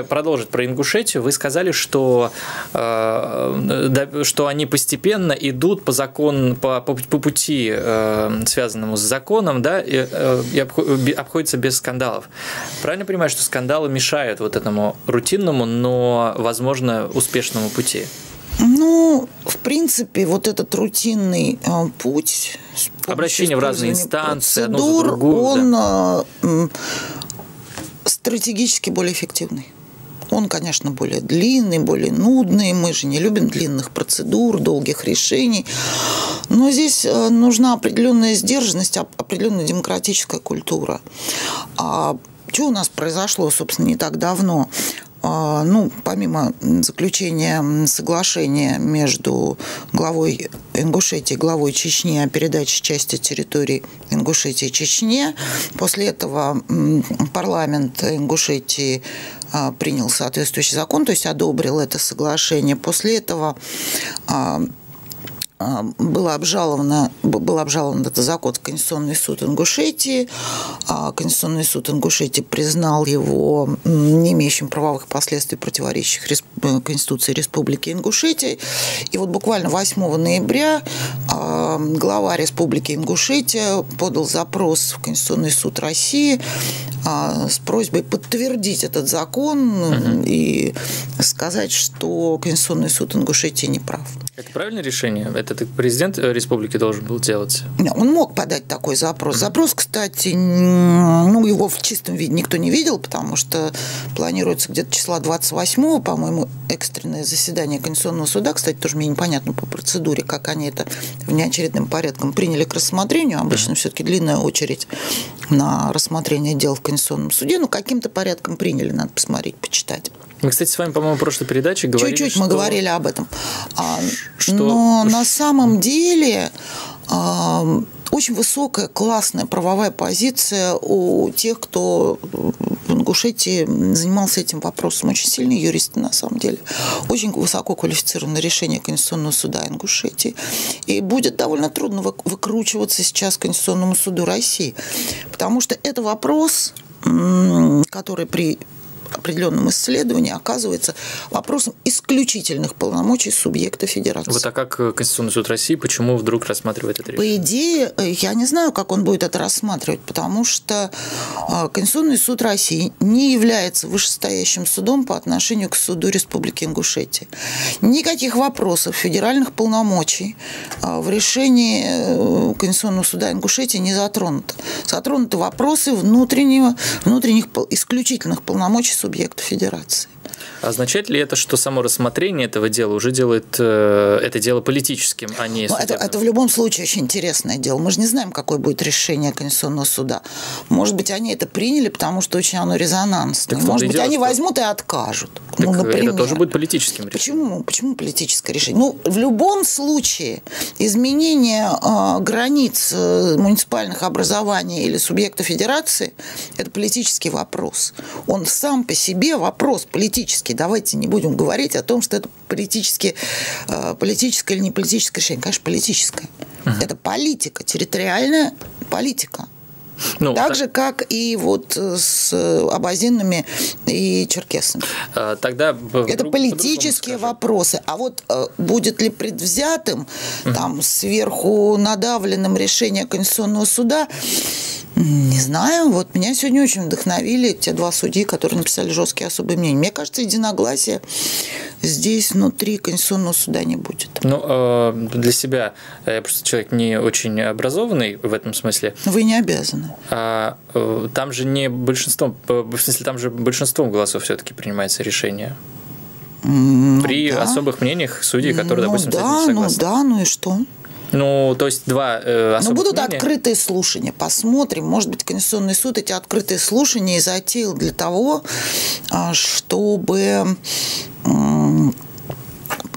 Продолжить про Ингушетию. Вы сказали, что они постепенно идут по пути, связанному с законом, да, и обходятся без скандалов. Правильно понимаю, что скандалы мешают вот этому рутинному, но, возможно, успешному пути? Ну, в принципе, вот этот рутинный путь, обращение в разные инстанции, процедур, одну за другую, он стратегически более эффективный. Он, конечно, более длинный, более нудный. Мы же не любим длинных процедур, долгих решений. Но здесь нужна определенная сдержанность, определенная демократическая культура. Что у нас произошло, собственно, не так давно? Ну, помимо заключения соглашения между главой Ингушетии и главой Чечни о передаче части территорий Ингушетии Чечне, после этого парламент Ингушетии принял соответствующий закон, то есть одобрил это соглашение. После этого был обжалован этот закон в Конституционный суд Ингушетии. Конституционный суд Ингушетии признал его не имеющим правовых последствий, противоречащих Конституции Республики Ингушетия. И вот буквально 8 ноября глава Республики Ингушетия подал запрос в Конституционный суд России с просьбой подтвердить этот закон и сказать, что Конституционный суд Ингушетии не прав. Это правильное решение? Это президент республики должен был делать? Он мог подать такой запрос. Запрос, кстати, его в чистом виде никто не видел, потому что планируется где-то числа 28-го, по-моему, экстренное заседание Конституционного суда. Кстати, тоже мне непонятно по процедуре, как они это внеочередным порядком приняли к рассмотрению. Обычно все-таки длинная очередь на рассмотрение дел в Конституционном суде. Но каким-то порядком приняли, надо посмотреть, почитать. Мы, кстати, с вами, по-моему, в прошлой передаче говорили, чуть-чуть мы говорили об этом. Но на самом деле очень высокая, классная правовая позиция у тех, кто в Ингушетии занимался этим вопросом. Очень сильные юристы, на самом деле. Очень высоко квалифицированное решение Конституционного суда Ингушетии. И будет довольно трудно выкручиваться сейчас Конституционному суду России. Потому что это вопрос, который при определенном исследовании оказывается вопросом исключительных полномочий субъекта федерации. Вот, а как Конституционный суд России, почему вдруг рассматривает это решение? По идее, я не знаю, как он будет это рассматривать, потому что Конституционный суд России не является вышестоящим судом по отношению к суду Республики Ингушетия. Никаких вопросов федеральных полномочий в решении Конституционного суда Ингушетии не затронуто. Затронуты вопросы внутренних исключительных полномочий субъекта федерации. Означает ли это, что само рассмотрение этого дела уже делает это дело политическим, а не судебным? Это в любом случае очень интересное дело. Мы же не знаем, какое будет решение Конституционного суда. Может быть, они это приняли, потому что очень оно резонансное. Может быть, они возьмут и откажут. Так например. Это тоже будет политическим решением. Почему политическое решение? В любом случае изменение границ муниципальных образований или субъекта федерации – это политический вопрос. Он сам по себе вопрос политический. Давайте не будем говорить о том, что это политическое или не политическое решение. Конечно, политическое. Это политика, территориальная политика. Так же, как и вот с абазинами и черкесами. Тогда это политические вопросы. А вот будет ли предвзятым, там, сверху надавленным решение Конституционного суда, не знаю. Вот меня сегодня очень вдохновили те два судьи, которые написали жесткие особые мнения. Мне кажется, единогласия здесь внутри Конституционного суда не будет. Для себя я просто человек не очень образованный в этом смысле. Вы не обязаны. Там же не большинством, в смысле, там же большинством голосов все-таки принимается решение. При особых мнениях судей, которые, допустим, с этим не согласны. Ну и что? То есть два особых будут мнения. Открытые слушания. Посмотрим. Может быть, Конституционный суд эти открытые слушания и затеял для того, чтобы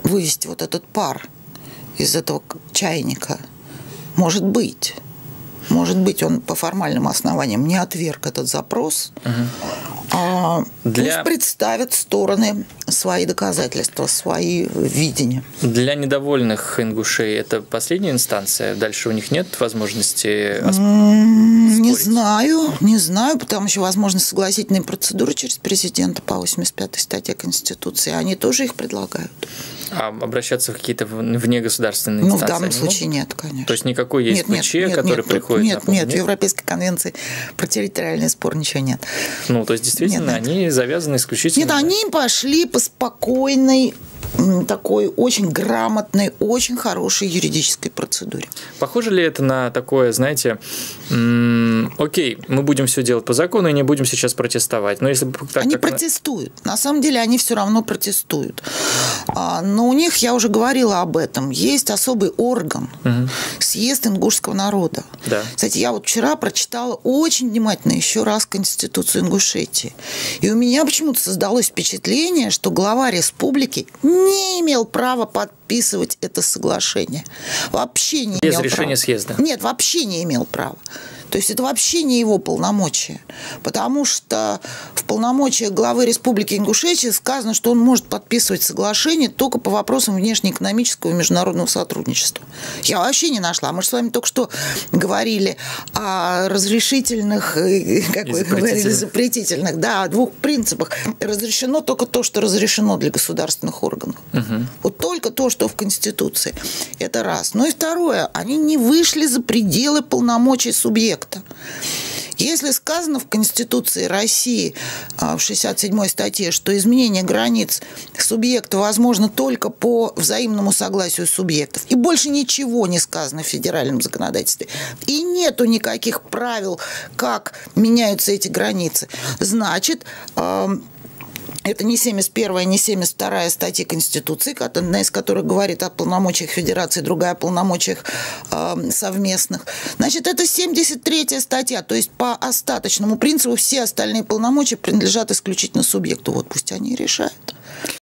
вывести вот этот пар из этого чайника. Может быть. Может быть, он по формальным основаниям не отверг этот запрос, Пусть представят стороны свои доказательства, свои видения. Для недовольных ингушей это последняя инстанция? Дальше у них нет возможности Не знаю, потому что возможность согласительной процедуры через президента по 85-й статье Конституции. Они тоже их предлагают. А обращаться в какие-то внегосударственные инстанции? В данном случае нет, конечно. То есть никакой есть ПЧ, который приходит на Нет, в Европейской конвенции про территориальный спор ничего нет. Ну, то есть действительно они завязаны исключительно... Нет, они пошли по спокойной, такой очень грамотной, очень хорошей юридической процедуре. Похоже ли это на такое, знаете, окей, мы будем все делать по закону и не будем сейчас протестовать. Но если они протестуют. На самом деле они все равно протестуют. Но у них, я уже говорила об этом, есть особый орган, съезд ингушского народа. Да. Кстати, я вот вчера прочитала очень внимательно еще раз Конституцию Ингушетии. И у меня почему-то создалось впечатление, что глава республики не имел права подписывать это соглашение. Вообще не имел права. Без решения съезда? Нет, вообще не имел права. То есть это вообще не его полномочия, потому что в полномочиях главы Республики Ингушетия сказано, что он может подписывать соглашение только по вопросам внешнеэкономического и международного сотрудничества. Я вообще не нашла. Мы же с вами только что говорили о разрешительных, как вы говорили, запретительных, да, о двух принципах. Разрешено только то, что разрешено для государственных органов. Вот только то, что в Конституции. Это раз. Ну и второе. Они не вышли за пределы полномочий субъекта. Если сказано в Конституции России в 67-й статье, что изменение границ субъекта возможно только по взаимному согласию субъектов, и больше ничего не сказано в федеральном законодательстве, и нету никаких правил, как меняются эти границы, значит, это не 71-я, не 72-я статья Конституции, одна из которых говорит о полномочиях Федерации, другая о полномочиях совместных. Значит, это 73-я статья, то есть по остаточному принципу все остальные полномочия принадлежат исключительно субъекту. Вот пусть они решают.